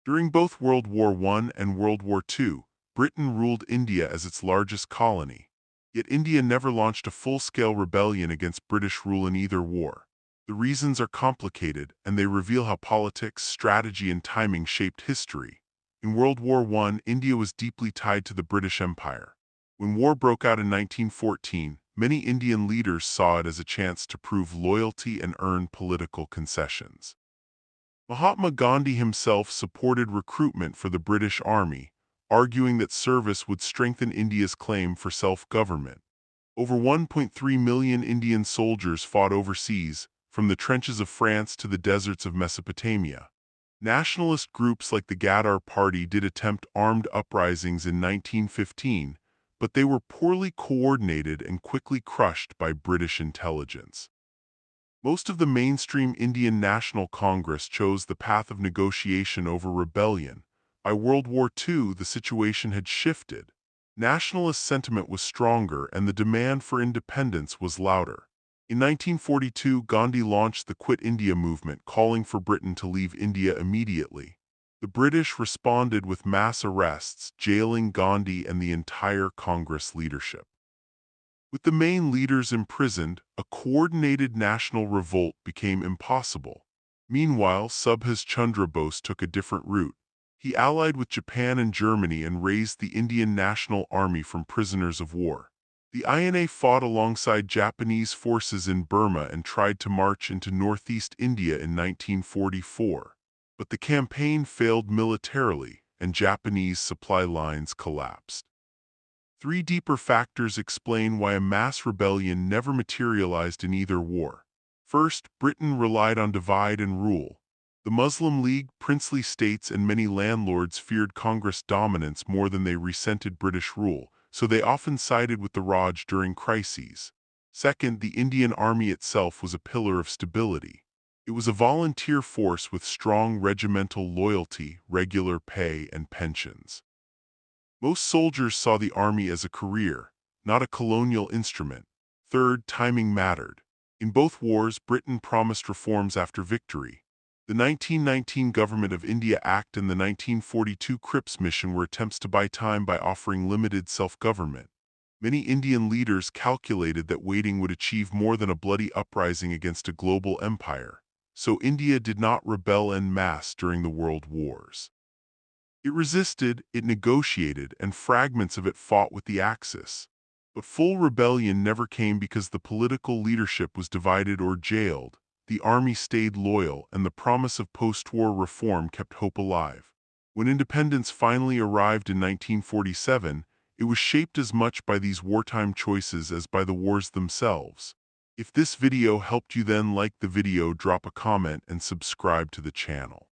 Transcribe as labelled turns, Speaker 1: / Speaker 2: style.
Speaker 1: During both World War I and World War II, Britain ruled India as its largest colony. Yet India never launched a full-scale rebellion against British rule in either war. The reasons are complicated, and they reveal how politics, strategy, and timing shaped history. In World War I, India was deeply tied to the British Empire. When war broke out in 1914, many Indian leaders saw it as a chance to prove loyalty and earn political concessions. Mahatma Gandhi himself supported recruitment for the British Army, arguing that service would strengthen India's claim for self-government. Over 1.3 million Indian soldiers fought overseas, from the trenches of France to the deserts of Mesopotamia. Nationalist groups like the Ghadar Party did attempt armed uprisings in 1915, but they were poorly coordinated and quickly crushed by British intelligence. Most of the mainstream Indian National Congress chose the path of negotiation over rebellion. By World War II, the situation had shifted. Nationalist sentiment was stronger and the demand for independence was louder. In 1942, Gandhi launched the Quit India movement, calling for Britain to leave India immediately. The British responded with mass arrests, jailing Gandhi and the entire Congress leadership. With the main leaders imprisoned, a coordinated national revolt became impossible. Meanwhile, Subhas Chandra Bose took a different route. He allied with Japan and Germany and raised the Indian National Army from prisoners of war. The INA fought alongside Japanese forces in Burma and tried to march into northeast India in 1944. But the campaign failed militarily, and Japanese supply lines collapsed. Three deeper factors explain why a mass rebellion never materialized in either war. First, Britain relied on divide and rule. The Muslim League, princely states, and many landlords feared Congress dominance more than they resented British rule, so they often sided with the Raj during crises. Second, the Indian Army itself was a pillar of stability. It was a volunteer force with strong regimental loyalty, regular pay, and pensions. Most soldiers saw the army as a career, not a colonial instrument. Third, timing mattered. In both wars, Britain promised reforms after victory. The 1919 Government of India Act and the 1942 Cripps Mission were attempts to buy time by offering limited self-government. Many Indian leaders calculated that waiting would achieve more than a bloody uprising against a global empire, so India did not rebel en masse during the world wars. It resisted, it negotiated, and fragments of it fought with the Axis. But full rebellion never came because the political leadership was divided or jailed. The army stayed loyal, and the promise of post-war reform kept hope alive. When independence finally arrived in 1947, it was shaped as much by these wartime choices as by the wars themselves. If this video helped you, then like the video, drop a comment, and subscribe to the channel.